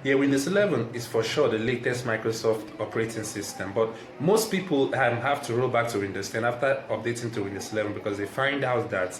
Yeah, Windows 11 is for sure the latest Microsoft operating system, but most people have to roll back to Windows 10 after updating to Windows 11 because they find out that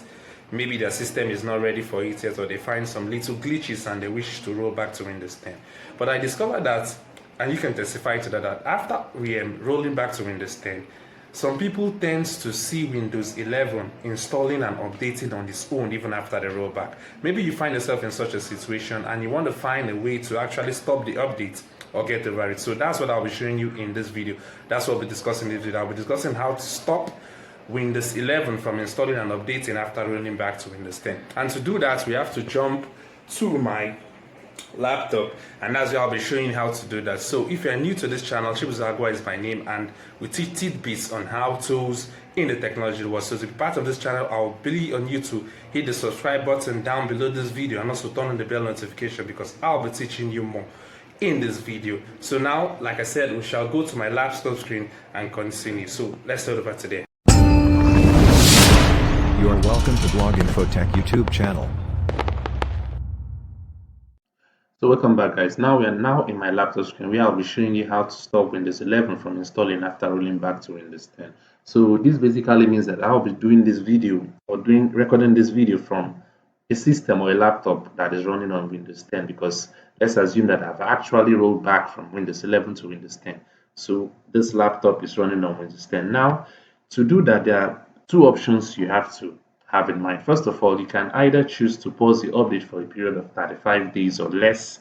maybe their system is not ready for it yet, or they find some little glitches and they wish to roll back to Windows 10. But I discovered that, and you can testify to that, that after we rolling back to Windows 10, some people tend to see Windows 11 installing and updating on its own even after the rollback. Maybe you find yourself in such a situation and you want to find a way to actually stop the update or get over it. So that's what I'll be showing you in this video. That's what we'll be discussing in this video. I'll be discussing how to stop Windows 11 from installing and updating after rolling back to Windows 10. And to do that, we have to jump to my laptop, and that's where I'll be showing you how to do that. So if you're new to this channel, Chibuzo Agua is my name, and we teach tidbits on how-tos in the technology world. So to be part of this channel, I'll be on you to hit the subscribe button down below this video and also turn on the bell notification because I'll be teaching you more in this video. So now, like I said, we shall go to my laptop screen and continue. So let's head over to there. You are welcome to Blog Infotech YouTube channel. So welcome back, guys. Now we are in my laptop screen where I'll be showing you how to stop Windows 11 from installing after rolling back to Windows 10. So this basically means that I'll be doing this video or recording this video from a system or a laptop that is running on Windows 10, because let's assume that I've actually rolled back from Windows 11 to Windows 10. So this laptop is running on Windows 10. Now, to do that, there are two options you have to have in mind. First of all, you can either choose to pause the update for a period of 35 days or less,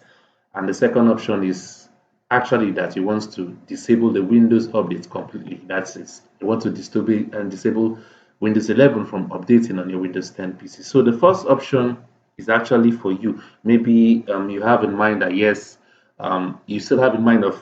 and the second option is actually that you want to disable the Windows update completely. That's it. You want to disable Windows 11 from updating on your Windows 10 PC. So the first option is actually for you. Maybe you have in mind that yes, you still have in mind of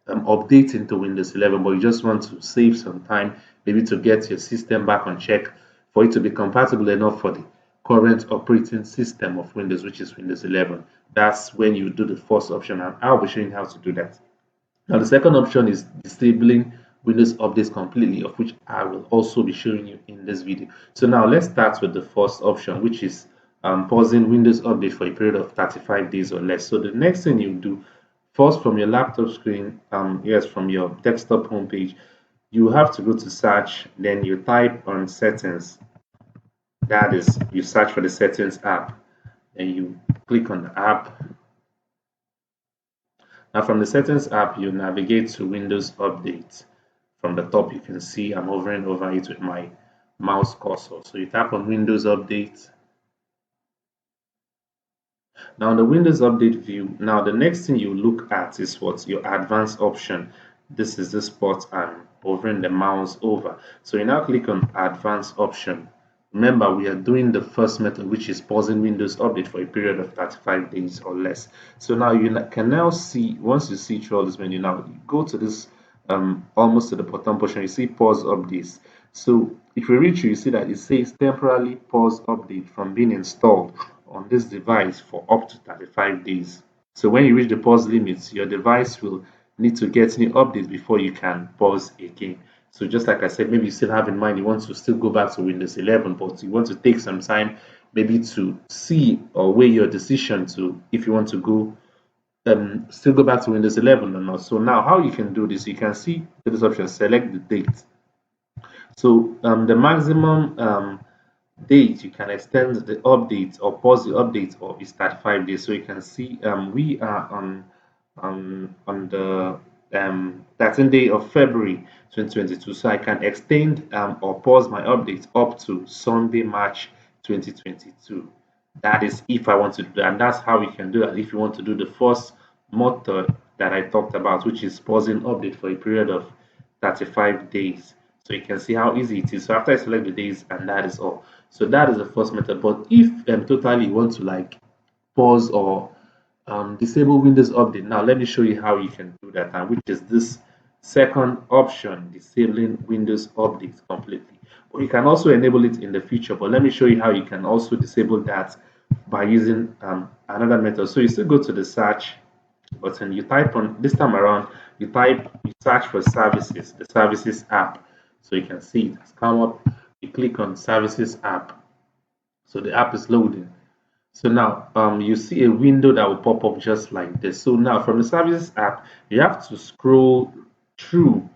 updating to Windows 11, but you just want to save some time, maybe to get your system back on check for it to be compatible enough for the current operating system of Windows, which is Windows 11. That's when you do the first option, and I'll be showing you how to do that. Now, the second option is disabling Windows updates completely, of which I will also be showing you in this video. So now let's start with the first option, which is pausing Windows update for a period of 35 days or less. So the next thing you do, first from your laptop screen, yes, from your desktop homepage, you have to go to search, then you type on settings. That is, you search for the settings app and you click on the app. Now from the settings app, you navigate to Windows Update. From the top, you can see I'm hovering over it with my mouse cursor. So you tap on Windows Update. Now in the Windows Update view, now the next thing you look at is what your advanced option. This is the spot I'm hovering the mouse over. So you now click on advanced option. Remember, we are doing the first method, which is pausing Windows Update for a period of 35 days or less. So now you can now see, once you see through all this menu, now you go to this almost to the bottom portion, you see pause updates. So if you reach, you see that it says temporarily pause update from being installed on this device for up to 35 days. So when you reach the pause limits, your device will need to get new updates before you can pause again. So just like I said, maybe you still have in mind you want to still go back to Windows 11, but you want to take some time maybe to see or weigh your decision to if you want to go still go back to Windows 11 or not. So now how you can do this, you can see this option, select the date. So the maximum date you can extend the update or pause the update or is 35 days. So you can see we are on the 13th day of February 2022. So I can extend or pause my update up to Sunday, March 2022. That is if I want to do that, and that's how we can do that if you want to do the first method that I talked about, which is pausing update for a period of 35 days. So you can see how easy it is. So after I select the days, and that is all. So that is the first method. But if totally you want to like pause or disable Windows Update, now let me show you how you can do that, and which is this second option, disabling Windows Update completely. Or you can also enable it in the future, but let me show you how you can also disable that by using another method. So you still go to the search button, you type on, this time around you search for services, the services app. So you can see it has come up, you click on services app. So the app is loading. So now you see a window that will pop up just like this. So now from the services app, you have to scroll through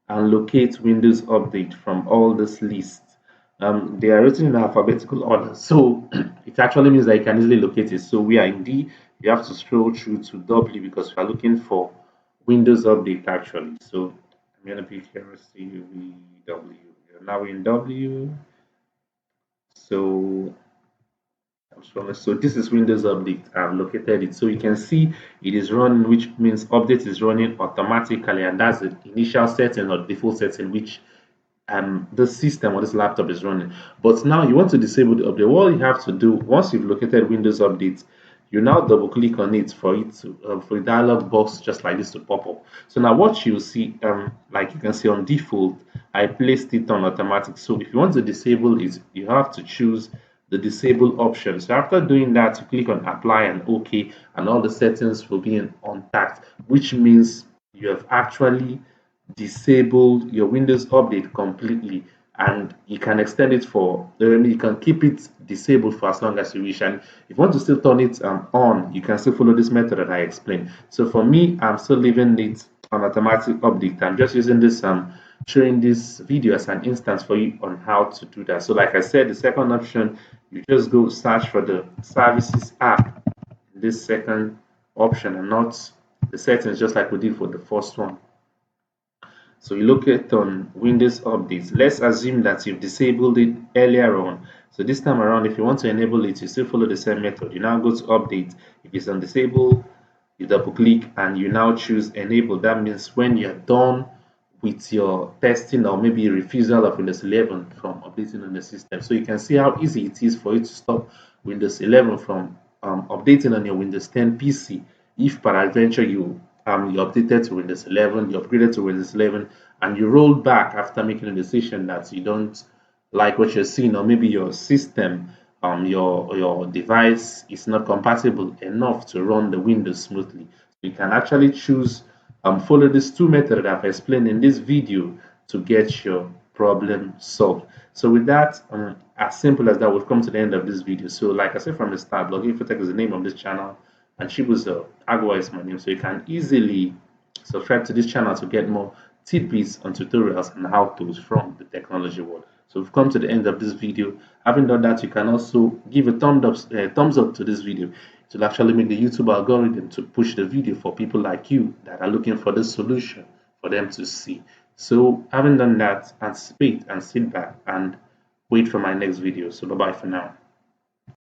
and locate Windows Update from all this list. They are written in alphabetical order, so it actually means that you can easily locate it. So we are in D, you have to scroll through to W because we are looking for Windows Update actually. So I'm gonna pick here CVW. Now we're in W. So so this is Windows Update. I've located it. So you can see it is running, which means update is running automatically, and that's the initial setting or default setting which the system or this laptop is running. But now you want to disable the update. What you have to do once you've located Windows Update, you now double click on it for it to for a dialog box just like this to pop up. So now what you see, like you can see on default, I placed it on automatic. So if you want to disable it, you have to choose the disable option. So after doing that, you click on apply and OK, and all the settings will be in untacked, which means you have actually disabled your Windows Update completely, and you can extend it for you can keep it disabled for as long as you wish. And if you want to still turn it on, you can still follow this method that I explained. So for me, I'm still leaving it on automatic update. I'm just using this showing this video as an instance for you on how to do that. So like I said, the second option, you just go search for the services app, this second option, and not the settings just like we did for the first one. So you look at on Windows updates. Let's assume that you've disabled it earlier on. So this time around, if you want to enable it, you still follow the same method. You now go to update. If it's on disable, you double click and you now choose enable. That means when you're done with your testing or maybe refusal of Windows 11 from updating on the system. So you can see how easy it is for you to stop Windows 11 from updating on your Windows 10 PC. If peradventure you updated to Windows 11, you upgraded to Windows 11, and you rolled back after making a decision that you don't like what you're seeing, or maybe your system, your device is not compatible enough to run the Windows smoothly. You can actually choose follow these two methods that I've explained in this video to get your problem solved. So with that, as simple as that, we've come to the end of this video. So like I said from the start, Blogging Infotech is the name of this channel, and Chibuzo Agua is my name. So you can easily subscribe to this channel to get more tidbits and tutorials and how-tos from the technology world. So we've come to the end of this video. Having done that, you can also give a thumbs up to this video. It will actually make the YouTube algorithm to push the video for people like you that are looking for the solution for them to see. So having done that, anticipate and sit back and wait for my next video. So bye bye for now.